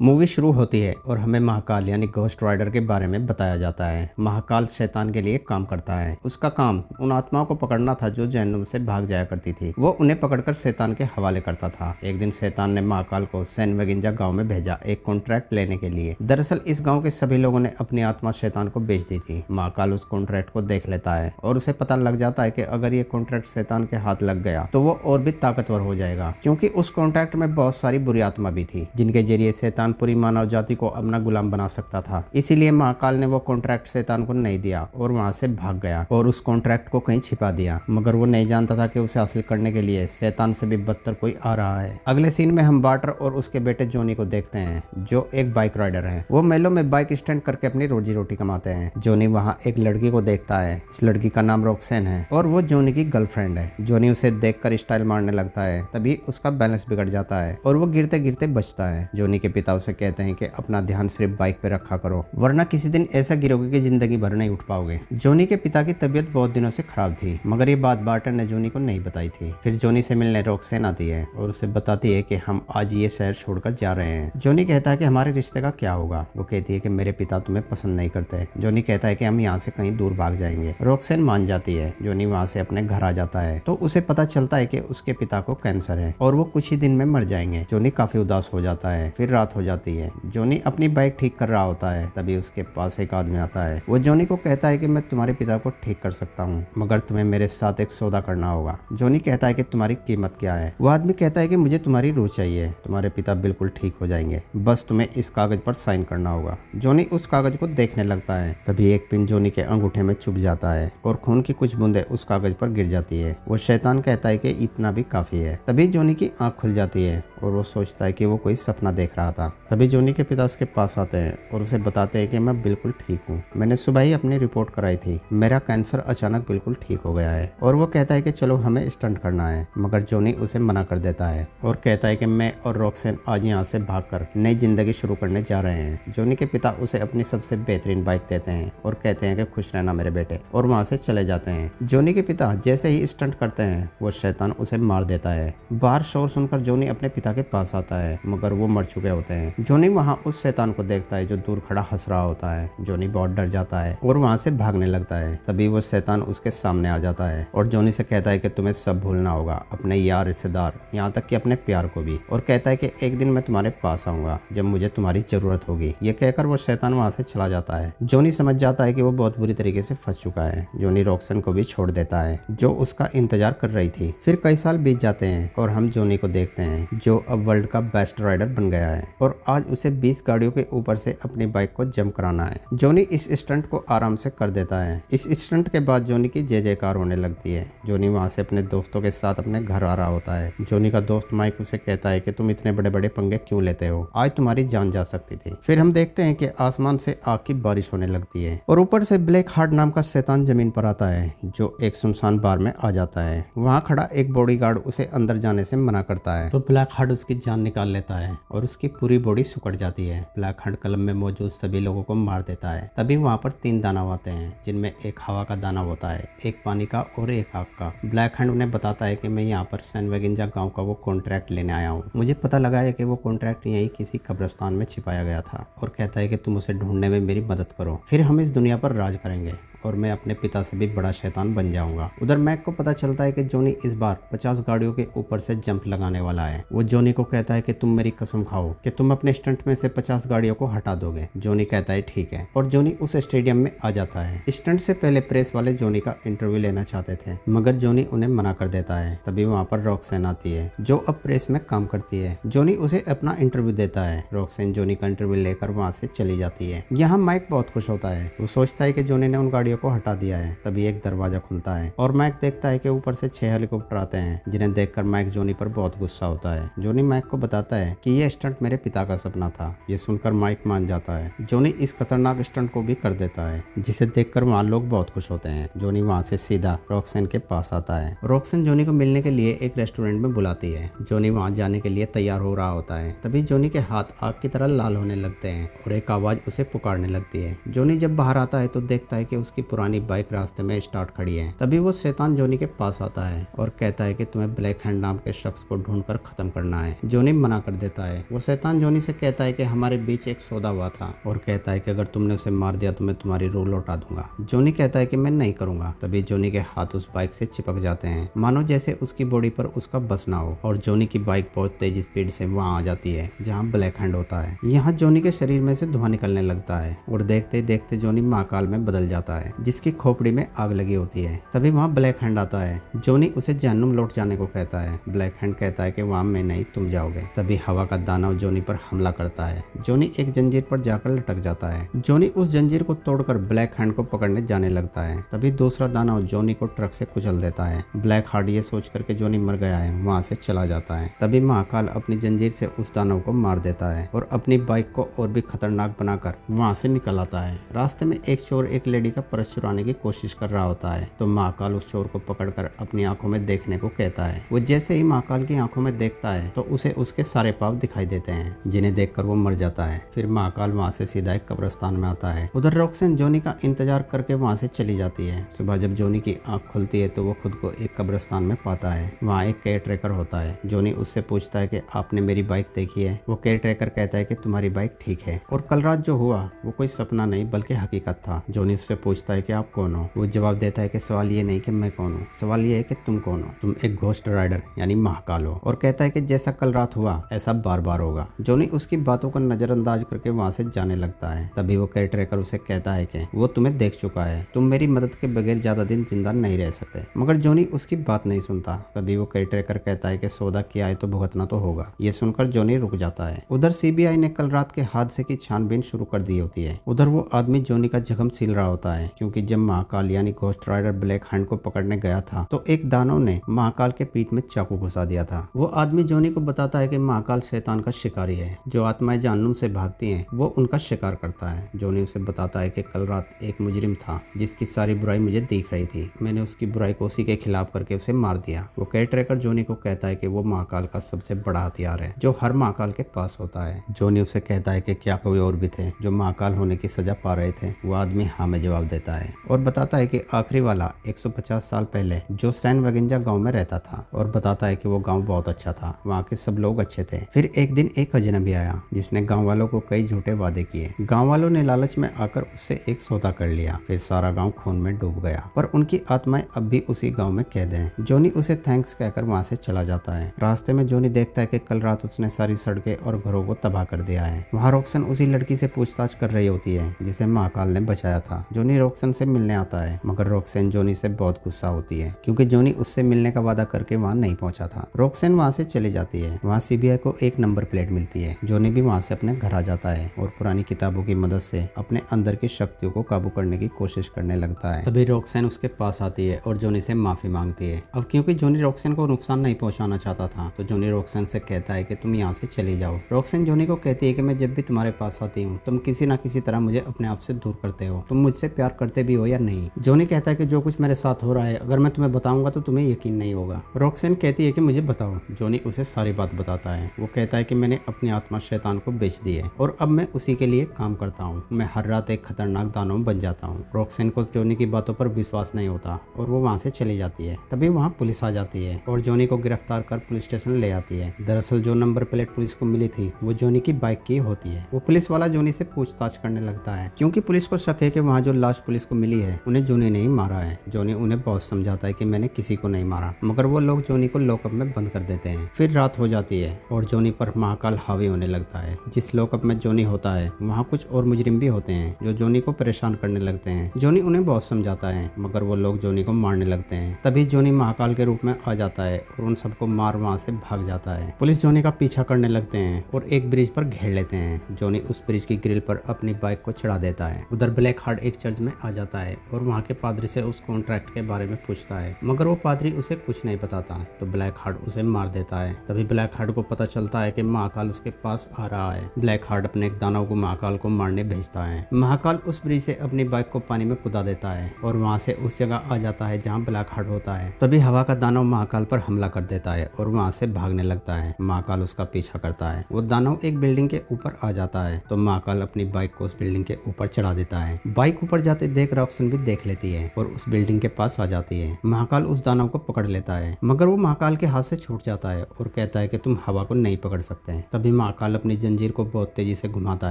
Movie शुरू होती है और हमें महाकाल यानी घोस्ट राइडर के बारे में बताया जाता है। महाकाल शैतान के लिए काम करता है। उसका काम उन आत्माओं को पकड़ना था जो जहन्नुम से भाग जाया करती थी। वो उन्हें पकड़कर शैतान के हवाले करता था। एक दिन शैतान ने महाकाल को सैन वेगिंजा गांव में भेजा एक कॉन्ट्रैक्ट लेने के लिए। दरअसल इस गाँव के सभी लोगों ने अपनी आत्मा शैतान को बेच दी थी। महाकाल उस कॉन्ट्रैक्ट को देख लेता है और उसे पता लग जाता है कि अगर ये कॉन्ट्रैक्ट शैतान के हाथ लग गया तो वो और भी ताकतवर हो जाएगा, क्योंकि उस कॉन्ट्रैक्ट में बहुत सारी बुरी आत्मा भी थी जिनके जरिए शैतान पूरी मानव जाति को अपना गुलाम बना सकता था। इसीलिए महाकाल ने वो कॉन्ट्रैक्ट शैतान को नहीं दिया और वहां से भाग गया और उस कॉन्ट्रैक्ट को कहीं छिपा दिया। मगर वो नहीं जानता था कि उसे हासिल करने के लिए शैतान से भी बदतर कोई आ रहा है। अगले सीन में हम बार्टर और उसके बेटे जोनी को देखते हैं, जो एक बाइक राइडर है। वो मेलों में बाइक स्टैंड करके अपनी रोजी रोटी कमाते हैं। जोनी वहाँ एक लड़की को देखता है। इस लड़की का नाम रॉक्सेन है और वो जोनी की गर्लफ्रेंड है। जोनी उसे देखकर स्टाइल मारने लगता है। तभी उसका बैलेंस बिगड़ जाता है और वो गिरते गिरते बचता है। जोनी के पिता उसे कहते हैं कि अपना ध्यान सिर्फ बाइक पे रखा करो, वरना किसी दिन ऐसा गिरोगे कि जिंदगी भर नहीं उठ पाओगे। जोनी के पिता की तबीयत बहुत दिनों से खराब थी, मगर ये बात बार्टर ने जोनी को नहीं बताई थी। फिर जोनी से मिलने रॉक्सेन आती है और उसे बताती है कि हम आज ये शहर छोड़कर जा रहे हैं। जोनी कहता है कि हमारे रिश्ते का क्या होगा। वो कहती है कि मेरे पिता तुम्हें पसंद नहीं करते। जोनी कहता है कि हम यहाँ से कहीं दूर भाग जाएंगे। रॉक्सेन मान जाती है। जोनी वहाँ से अपने घर आ जाता है तो उसे पता चलता है कि उसके पिता को कैंसर है और वो कुछ ही दिन में मर जाएंगे। जोनी काफी उदास हो जाता है। फिर रात हो जाती है। जोनी अपनी बाइक ठीक कर रहा होता है। तभी उसके पास एक आदमी आता है। वो जोनी को कहता है कि मैं तुम्हारे पिता को ठीक कर सकता हूँ, मगर तुम्हें मेरे साथ एक सौदा करना होगा। जोनी कहता है कि तुम्हारी कीमत क्या है। वो आदमी कहता है कि मुझे तुम्हारी रूह चाहिए, तुम्हारे पिता बिल्कुल ठीक हो जाएंगे, बस तुम्हें इस कागज पर साइन करना होगा। जोनी उस कागज को देखने लगता है। तभी एक पिन जोनी के अंगूठे में चुभ जाता है और खून की कुछ बूंदें उस कागज पर गिर जाती है। वो शैतान कहता है कि इतना भी काफी है। तभी जोनी की आंख खुल जाती है और वो सोचता है कि वो कोई सपना देख रहा था। तभी जोनी के पिता उसके पास आते हैं और उसे बताते हैं कि मैं बिल्कुल ठीक हूँ, मैंने सुबह ही अपनी रिपोर्ट कराई थी, मेरा कैंसर अचानक बिल्कुल ठीक हो गया है। और वो कहता है कि चलो हमें स्टंट करना है, मगर जोनी उसे मना कर देता है और कहता है कि मैं और रॉक्सेन आज यहाँ से भागकर नई जिंदगी शुरू करने जा रहे हैं। जोनी के पिता उसे अपनी सबसे बेहतरीन बाइक देते हैं और कहते हैं कि खुश रहना मेरे बेटे, और वहाँ से चले जाते हैं। जोनी के पिता जैसे ही स्टंट करते हैं वो शैतान उसे मार देता है। बाहर शोर सुनकर जोनी अपने पिता के पास आता है, मगर वो मर चुके होते हैं। जोनी वहाँ उस शैतान को देखता है जो दूर खड़ा हंस रहा होता है। जोनी बहुत डर जाता है और वहाँ से भागने लगता है। तभी वो शैतान उसके सामने आ जाता है और जोनी से कहता है कि तुम्हें सब भूलना होगा, अपने यार, रिश्तेदार, यहाँ तक कि अपने प्यार को भी, और कहता है कि एक दिन मैं तुम्हारे पास आऊंगा जब मुझे तुम्हारी जरूरत होगी। ये कहकर वो शैतान वहाँ से चला जाता है। जोनी समझ जाता है कि वो बहुत बुरी तरीके से फंस चुका है। जोनी रॉक्सन को भी छोड़ देता है जो उसका इंतजार कर रही थी। फिर कई साल बीत जाते हैं और हम जोनी को देखते हैं जो अब वर्ल्ड का बेस्ट राइडर बन गया है और आज उसे 20 गाड़ियों के ऊपर से अपनी बाइक को जंप कराना है। जोनी इस स्टंट को आराम से कर देता है। इस स्टंट के बाद जोनी की जय जयकार होने लगती है। जोनी वहाँ से अपने दोस्तों के साथ अपने घर आ रहा होता है। जोनी का दोस्त माइक उसे कहता है कि तुम इतने बड़े बड़े पंगे क्यों लेते हो, आज तुम्हारी जान जा सकती थी। फिर हम देखते हैं कि आसमान से आग की बारिश होने लगती है और ऊपर से ब्लैक हार्ट नाम का शैतान जमीन पर आता है जो एक सुनसान बार में आ जाता है। वहाँ खड़ा एक बॉडीगार्ड उसे अंदर जाने से मना करता है तो ब्लैक हार्ट उसकी जान निकाल लेता है और उसकी पूरी बॉडी सुकड़ जाती है। ब्लैक हार्ट क्लब में मौजूद सभी लोगों को मार देता है। तभी वहाँ पर 3 दानव आते हैं जिनमें एक हवा का दानव होता है, एक पानी का और एक आग का। ब्लैक हार्ट उन्हें बताता है कि मैं यहाँ पर सैन वेगिंजा गाँव का वो कॉन्ट्रैक्ट लेने आया हूँ। मुझे पता लगा है कि वो कॉन्ट्रैक्ट यहीं किसी कब्रिस्तान में छिपाया गया था और कहता है कि तुम उसे ढूंढने में मेरी मदद करो, फिर हम इस दुनिया पर राज करेंगे और मैं अपने पिता से भी बड़ा शैतान बन जाऊंगा। उधर मैक को पता चलता है कि जोनी इस बार 50 गाड़ियों के ऊपर से जंप लगाने वाला है। वो जोनी को कहता है कि तुम मेरी कसम खाओ कि तुम अपने स्टंट में से 50 गाड़ियों को हटा दोगे। जोनी कहता है ठीक है और जोनी उस स्टेडियम में आ जाता है। स्टंट से पहले प्रेस वाले जोनी का इंटरव्यू लेना चाहते थे, मगर जोनी उन्हें मना कर देता है। तभी वहाँ पर रॉक्सेन आती है जो अब प्रेस में काम करती है। जोनी उसे अपना इंटरव्यू देता है। रॉक्सेन जोनी का इंटरव्यू लेकर वहाँ से चली जाती है। यहाँ माइक बहुत खुश होता है। वो सोचता है कि जोनी ने उन गाड़ियों को हटा दिया है। तभी एक दरवाजा खुलता है और मैक देखता है कि ऊपर से 6 हेलीकॉप्टर आते हैं, जिन्हें देखकर मैक जोनी पर बहुत गुस्सा होता है। जोनी मैक को बताता है कि यह स्टंट मेरे पिता का सपना था। ये सुनकर माइक मान जाता है। जोनी इस खतरनाक स्टंट को भी कर देता है, जिसे देखकर वहाँ लोग बहुत खुश होते हैं। जोनी वहाँ से सीधा रॉक्सेन के पास आता है। रॉक्सेन जोनी को मिलने के लिए एक रेस्टोरेंट में बुलाती है। जोनी वहाँ जाने के लिए तैयार हो रहा होता है। तभी जोनी के हाथ आग की तरह लाल होने लगते हैं और एक आवाज उसे पुकारने लगती है। जोनी जब बाहर आता है तो देखता है कि उसकी उसकी पुरानी बाइक रास्ते में स्टार्ट खड़ी है। तभी वो शैतान जॉनी के पास आता है और कहता है कि तुम्हें ब्लैक हैंड नाम के शख्स को ढूंढकर खत्म करना है। जॉनी मना कर देता है। वो शैतान जॉनी से कहता है कि हमारे बीच एक सौदा हुआ था और कहता है कि अगर तुमने उसे मार दिया तो मैं तुम्हारी रूह लौटा दूंगा। जॉनी कहता है कि मैं नहीं करूंगा। तभी जॉनी के हाथ उस बाइक से चिपक जाते हैं, मानो जैसे उसकी बॉडी पर उसका बस ना हो, और जॉनी की बाइक बहुत तेज स्पीड से वहां आ जाती है जहां ब्लैक हैंड होता है। यहाँ जॉनी के शरीर में से धुआं निकलने लगता है और देखते ही देखते जॉनी महाकाल में बदल जाता है जिसकी खोपड़ी में आग लगी होती है। तभी वहाँ ब्लैक हैंड आता है। जॉनी उसे जहन्नुम लौट जाने को कहता है। ब्लैक हैंड कहता है कि वहाँ मैं नहीं, तुम जाओगे। तभी हवा का दानव जॉनी पर हमला करता है। जॉनी एक जंजीर पर जाकर लटक जाता है। जॉनी उस जंजीर को तोड़कर ब्लैक हैंड को पकड़ने जाने लगता है। तभी दूसरा दानव जॉनी को ट्रक से कुचल देता है। ब्लैक हार्ड ये सोच कर के जॉनी मर गया है वहाँ से चला जाता है। तभी महाकाल अपनी जंजीर से उस दानव को मार देता है और अपनी बाइक को और भी खतरनाक बनाकर वहाँ से निकल आता है। रास्ते में एक चोर एक लेडी का पर्स चुराने की कोशिश कर रहा होता है तो महाकाल उस चोर को पकड़कर अपनी आंखों में देखने को कहता है। वो जैसे ही महाकाल की आंखों में देखता है तो उसे उसके सारे पाप दिखाई देते हैं जिन्हें देखकर वो मर जाता है। फिर महाकाल वहाँ से सीधा एक कब्रिस्तान में आता है। उधर रॉक्सन जॉनी का इंतजार करके वहाँ से चली जाती है। सुबह जब जॉनी की आंख खुलती है तो वो खुद को एक कब्रिस्तान में पाता है। वहाँ एक केयर ट्रेकर होता है। जॉनी उससे पूछता है कि आपने मेरी बाइक देखी है? वो केयर ट्रेकर कहता है कि तुम्हारी बाइक ठीक है और कल रात जो हुआ वो कोई सपना नहीं बल्कि हकीकत था। जॉनी उससे पूछता है कि आप कौन हो? वो जवाब देता है कि सवाल ये नहीं कि मैं कौन हूँ, सवाल ये है कि तुम कौन हो। तुम एक घोस्ट राइडर यानी महाकाल हो। और कहता है कि जैसा कल रात हुआ ऐसा बार बार होगा। जॉनी उसकी बातों को नजरअंदाज करके वहाँ से जाने लगता है। तभी वो केयर ट्रेकर उसे कहता है कि वो तुम्हें देख चुका है, तुम मेरी मदद के बगैर ज्यादा दिन जिंदा नहीं रह सकते। मगर जॉनी उसकी बात नहीं सुनता। तभी वो केयर ट्रेकर कहता है कि सौदा किया है तो भुगतना तो होगा। ये सुनकर जॉनी रुक जाता है। उधर सीबीआई ने कल रात के हादसे की छानबीन शुरू कर दी होती है। उधर वो आदमी जॉनी का जख्म सील रहा होता है क्योंकि जब महाकाल यानी घोस्ट राइडर ब्लैक हैंड को पकड़ने गया था तो एक दानव ने महाकाल के पीठ में चाकू घुसा दिया था। वो आदमी जॉनी को बताता है कि महाकाल शैतान का शिकारी है। जो आत्माएं जहन्नुम से भागती हैं वो उनका शिकार करता है। जॉनी उसे बताता है कि कल रात एक मुजरिम था जिसकी सारी बुराई मुझे दिख रही थी। मैंने उसकी बुराई को उसी के खिलाफ करके उसे मार दिया। वो केयर ट्रेकर जॉनी को कहता है कि वो महाकाल का सबसे बड़ा हथियार है जो हर महाकाल के पास होता है। जॉनी उसे कहता है कि क्या कोई और भी थे जो महाकाल होने की सजा पा रहे थे? वो आदमी हाँ में जवाब देता है और बताता है कि आखिरी वाला 150 साल पहले जो सैन वगिंजा गांव में रहता था और बताता है कि वो गांव बहुत अच्छा था, वहाँ के सब लोग अच्छे थे। फिर एक दिन एक अजनबी आया जिसने गांव वालों को कई झूठे वादे किए। गांव वालों ने लालच में आकर उससे एक सौदा कर लिया। फिर सारा गांव खून में डूब गया पर उनकी आत्माएं अब भी उसी गांव में कैद हैं। जॉनी उसे थैंक्स कहकर वहाँ से चला जाता है। रास्ते में जॉनी देखता है कि कल रात उसने सारी सड़कें और घरों को तबाह कर दिया है। वहाँ रॉक्सन उसी लड़की से पूछताछ कर रही होती है जिसे महाकाल ने बचाया था। जॉनी रॉक्सन से मिलने आता है मगर रॉक्सन जॉनी से बहुत गुस्सा होती है क्योंकि जॉनी उससे मिलने का वादा करके वहाँ नहीं पहुंचा था। रॉक्सन वहाँ से चली जाती है। वहाँ सीबीआई को एक नंबर प्लेट मिलती है। जॉनी भी वहाँ से अपने घर आ जाता है और पुरानी किताबों की मदद से अपने अंदर की शक्तियों को काबू करने की कोशिश करने लगता है। तभी रॉक्सन उसके पास आती है और जॉनी से माफी मांगती है। अब क्योंकि जॉनी रॉक्सन को नुकसान नहीं पहुंचाना चाहता था तो जॉनी रॉक्सन से कहता है कि तुम यहाँ से चली जाओ। रॉक्सन जॉनी को कहती है कि मैं जब भी तुम्हारे पास आती हूँ तुम किसी न किसी तरह मुझे अपने आप से दूर करते हो। तुम मुझसे प्यार करते भी हो या नहीं? जॉनी कहता है कि जो कुछ मेरे साथ हो रहा है अगर मैं तुम्हें बताऊंगा तो तुम्हें यकीन नहीं होगा। रॉक्सन कहती है कि मुझे बताओ। जॉनी उसे सारी बात बताता है। वो कहता है कि मैंने अपनी आत्मा शैतान को बेच दी है और अब मैं उसी के लिए काम करता हूँ। मैं हर रात एक खतरनाक दानव बन जाता हूँ। रॉक्सन को जॉनी की बातों पर विश्वास नहीं होता और वो वहाँ से चली जाती है। तभी वहाँ पुलिस आ जाती है और जॉनी को गिरफ्तार कर पुलिस स्टेशन ले आती है। दरअसल जो नंबर प्लेट पुलिस को मिली थी वो जॉनी की बाइक की होती है। वो पुलिस वाला जॉनी से पूछताछ करने लगता है क्योंकि पुलिस को शक है कि वहाँ जो लाश पुलिस को मिली है उन्हें जॉनी ने ही मारा है। जॉनी उन्हें बहुत समझाता है कि मैंने किसी को नहीं मारा मगर वो लोग जॉनी को लॉकअप में बंद कर देते हैं। फिर रात हो जाती है और जॉनी पर महाकाल हावी होने लगता है। जिस लॉकअप में जॉनी होता है वहाँ कुछ और मुजरिम भी होते हैं जो जॉनी को परेशान करने लगते हैं। जॉनी उन्हें बहुत समझाता है मगर वो लोग जॉनी को मारने लगते हैं। तभी जॉनी महाकाल के रूप में आ जाता है और उन सबको मार वहाँ से भाग जाता है। पुलिस जॉनी का पीछा करने लगते हैं और एक ब्रिज पर घेर लेते हैं। जॉनी उस ब्रिज की ग्रिल पर अपनी बाइक को चढ़ा देता है। उधर ब्लैक हार्ट एक चर्च में आ जाता है और वहाँ के पादरी से उस कॉन्ट्रैक्ट के बारे में पूछता है मगर वो पादरी उसे कुछ नहीं बताता तो ब्लैक हार्ट उसे मार देता है। तभी ब्लैक हार्ट को पता चलता है कि महाकाल उसके पास आ रहा है। ब्लैक हार्ट अपने एक दानव को महाकाल को मारने भेजता है। महाकाल उस ब्रिज से अपनी बाइक को पानी में कूदा देता है और वहाँ से उस जगह आ जाता है जहाँ ब्लैक हार्ट होता है। तभी हवा का दानव महाकाल पर हमला कर देता है और वहाँ से भागने लगता है। महाकाल उसका पीछा करता है। वो दानव एक बिल्डिंग के ऊपर आ जाता है तो महाकाल अपनी बाइक को उस बिल्डिंग के ऊपर चढ़ा देता है। बाइक ऊपर जाते देख रॉक्सन भी देख लेती है और उस बिल्डिंग के पास आ जाती है। महाकाल उस दानव को पकड़ लेता है, मगर वो महाकाल के हाथ से छूट जाता है और कहता है कि तुम हवा को नहीं पकड़ सकते। तभी महाकाल अपनी जंजीर को बहुत तेजी से घुमाता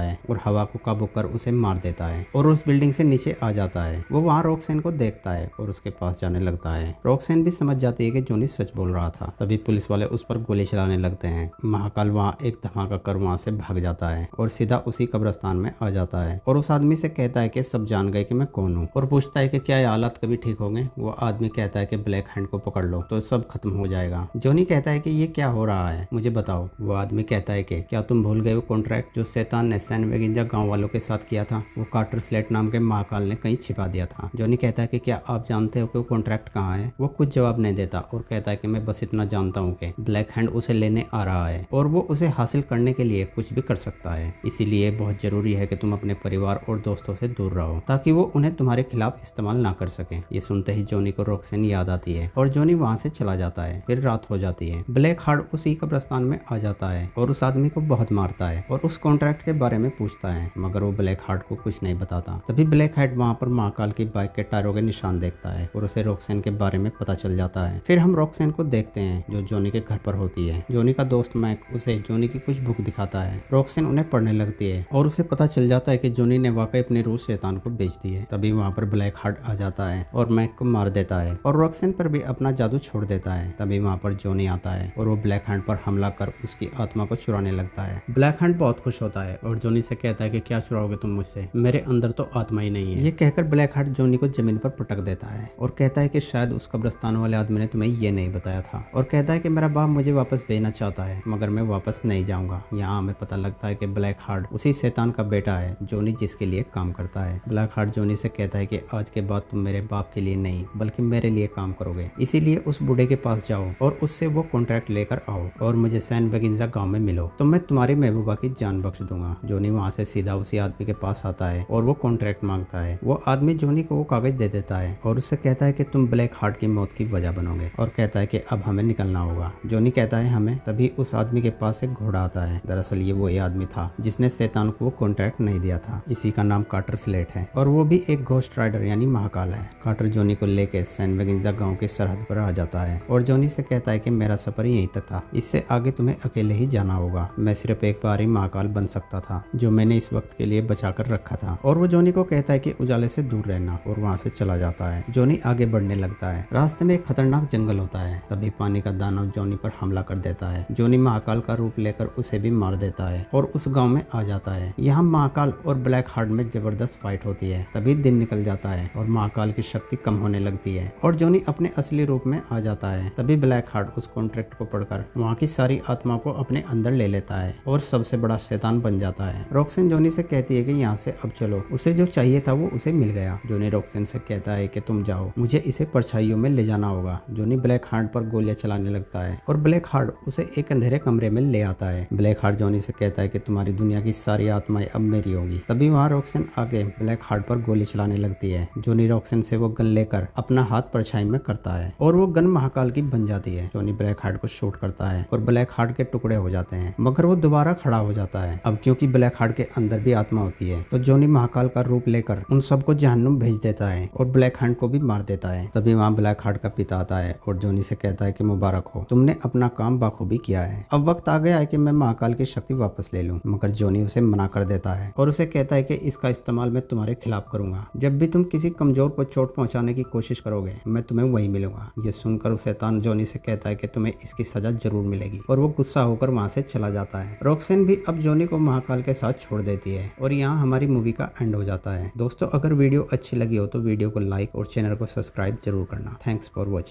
है और हवा को काबू कर उसे मार देता है और उस बिल्डिंग से नीचे आ जाता है। वो वहाँ रॉक्सन को देखता है और उसके पास जाने लगता है। रॉक्सन भी समझ जाती है कि जॉनी सच बोल रहा था। तभी पुलिस वाले उस पर गोली चलाने लगते हैं। महाकाल वहाँ एक धमाका कर वहाँ से भाग जाता है और सीधा उसी कब्रिस्तान में आ जाता है और उस आदमी से कहता है कि सब जान गए कि मैं कौन हूँ, और पूछता है कि क्या ये हालात कभी ठीक होंगे। वो आदमी कहता है कि ब्लैक हैंड को पकड़ लो तो सब खत्म हो जाएगा। जॉनी कहता है कि ये क्या हो रहा है, मुझे बताओ। वो आदमी कहता है कि क्या तुम भूल गए वो कॉन्ट्रैक्ट जो शैतान ने सैन वेगिंजा गाँव वालों के साथ किया था? वो कार्टर स्लेट नाम के महाकाल ने कहीं छिपा दिया था। जॉनी कहता है कि क्या आप जानते हो कि वो कॉन्ट्रैक्ट कहाँ है? वो कुछ जवाब नहीं देता और कहता है कि मैं बस इतना जानता हूँ कि ब्लैक हैंड उसे लेने आ रहा है और वो उसे हासिल करने के लिए कुछ भी कर सकता है। इसीलिए बहुत जरूरी है कि तुम अपने परिवार और दोस्तों से दूर रहो ताकि वो उन्हें तुम्हारे खिलाफ इस्तेमाल ना कर सके। ये सुनते ही जॉनी को रॉक्सन याद आती है और जॉनी वहाँ से चला जाता है। फिर रात हो जाती है। ब्लैक हार्ट उसी कब्रिस्तान में आ जाता है और उस आदमी को बहुत मारता है और उस कॉन्ट्रैक्ट के बारे में पूछता है, मगर वो ब्लैक हार्ट को कुछ नहीं बताता। तभी ब्लैक हार्ट वहाँ पर महाकाल की बाइक के टायरों के निशान देखता है और उसे रॉक्सन के बारे में पता चल जाता है। फिर हम रॉक्सन को देखते हैं जो जॉनी के घर पर होती है। जॉनी का दोस्त मैक उसे जॉनी की कुछ बुक दिखाता है। रॉक्सन उन्हें पढ़ने लगती है और उसे पता चल जाता है कि जॉनी ने वाकई अपनी रूह शैतान को बेच दी है। तभी वहाँ पर ब्लैक हार्ट आ जाता है और मैक को मार देता है और रॉक्सन पर भी अपना जादू छोड़ देता है। तभी वहाँ पर जॉनी आता है और वो ब्लैक हैंड पर हमला कर उसकी आत्मा को चुराने लगता है। ब्लैक हैंड बहुत खुश होता है और जॉनी से कहता है कि क्या चुराओगे तुम मुझसे, मेरे अंदर तो आत्मा ही नहीं है। ये कहकर ब्लैक हार्ट जॉनी को जमीन पर पटक देता है और कहता है कि शायद उस कब्रिस्तान वाले आदमी ने तुम्हें ये नहीं बताया था, और कहता है कि मेरा बाप मुझे वापस भेजना चाहता है मगर मैं वापस नहीं जाऊंगा। यहाँ हमें पता लगता है कि ब्लैक हार्ट उसी शैतान का बेटा है जॉनी जिसके लिए काम करता है। ब्लैक हार्ट जॉनी से कहता है कि आज के बाद तुम मेरे बाप के लिए नहीं बल्कि मेरे लिए काम करोगे, इसीलिए उस बूढ़े के पास जाओ और उससे वो कॉन्ट्रैक्ट लेकर आओ और मुझे सैन वेगिंजा गांव में मिलो तो मैं तुम्हारी महबूबा की जान बख्श दूंगा। जॉनी वहाँ से सीधा उसी आदमी के पास आता है और वो कॉन्ट्रैक्ट मांगता है। वो आदमी जॉनी को वो कागज दे देता है और उससे कहता है कि तुम ब्लैक हार्ट की मौत की वजह बनोगे, और कहता है कि अब हमें निकलना होगा। जॉनी कहता है हमें। तभी उस आदमी के पास एक घोड़ा आता है। दरअसल ये वही आदमी था जिसने शैतान को वो कॉन्ट्रैक्ट नहीं दिया था। इसी का नाम कार्टर स्लेट है और वो भी एक घोस्ट राइडर यानी महाकाल है। कार्टर जॉनी को लेके सैन वेगिंजा गांव की सरहद पर आ जाता है और जॉनी से कहता है कि मेरा सफर यहीं तक था, इससे आगे तुम्हें अकेले ही जाना होगा। मैं सिर्फ एक बार ही महाकाल बन सकता था जो मैंने इस वक्त के लिए बचा कर रखा था। और वो जॉनी को कहता है कि उजाले से दूर रहना और वहाँ से चला जाता है। जॉनी आगे बढ़ने लगता है। रास्ते में एक खतरनाक जंगल होता है। तभी पानी का दानव जॉनी पर हमला कर देता है। जॉनी महाकाल का रूप लेकर उसे भी मार देता है और उस गांव में आ जाता है। यहाँ महाकाल और ब्लैक हार्ट में जबरदस्त फाइट होती है। तभी दिन निकल जाता है और महाकाल की शक्ति कम होने लगती है और जॉनी अपने असली रूप में आ जाता है। तभी ब्लैक हार्ट उस कॉन्ट्रैक्ट को पढ़कर वहाँ की सारी आत्मा को अपने अंदर ले लेता है और सबसे बड़ा शैतान बन जाता है। रॉक्सन जॉनी से कहती है कि यहाँ से अब चलो। उसे जो चाहिए था वो उसे मिल गया। जॉनी रॉक्सन से कहता है कि तुम जाओ, मुझे इसे परछाइयों में ले जाना होगा। जॉनी ब्लैक हार्ट पर गोलियां चलाने लगता है और ब्लैक हार्ट उसे एक अंधेरे कमरे में ले आता है। ब्लैक हार्ट जॉनी से कहता है कि तुम्हारी दुनिया की सारी आत्माएं अब मेरी होगी। तभी वहाँ रॉक्सन आगे ब्लैक हार्ट पर गोली चलाने लगती है। जॉनी रॉक्सन से वो गन लेकर अपना हाथ परछाई में करता है और वो गन महाकाल की बन जाती है। जॉनी ब्लैक हार्ट को शूट करता है और ब्लैक हार्ट के टुकड़े हो जाते हैं, मगर वो दोबारा खड़ा हो जाता है। अब क्योंकि ब्लैक हार्ट के अंदर भी आत्मा होती है तो जॉनी महाकाल का रूप लेकर उन सबको जहन्नुम भेज देता है और ब्लैक हार्ट को भी मार देता है। तभी वहाँ ब्लैक हार्ट का पिता आता है और जॉनी से कहता है कि मुबारक हो, तुमने अपना काम बाखूबी किया है। अब वक्त आ गया है कि मैं महाकाल की शक्ति वापस ले लूं। मगर जॉनी उसे मना कर देता है और उसे कहता है कि इसका इस्तेमाल मैं तुम्हारे खिलाफ करूंगा। जब भी तुम किसी कमजोर को चोट पहुंचाने की कोशिश करोगे मैं तुम्हें वहीं मिलूंगा। ये सुनकर शैतान जॉनी से कहता है कि तुम्हें इसकी सजा जरूर मिलेगी और वो गुस्सा होकर वहाँ से चला जाता है। रॉक्सन भी अब जॉनी को महाकाल के साथ छोड़ देती है और यहाँ हमारी मूवी का एंड हो जाता है। दोस्तों अगर वीडियो अच्छी लगी हो तो वीडियो को लाइक और चैनल को सब्सक्राइब जरूर करना। Thanks for watching.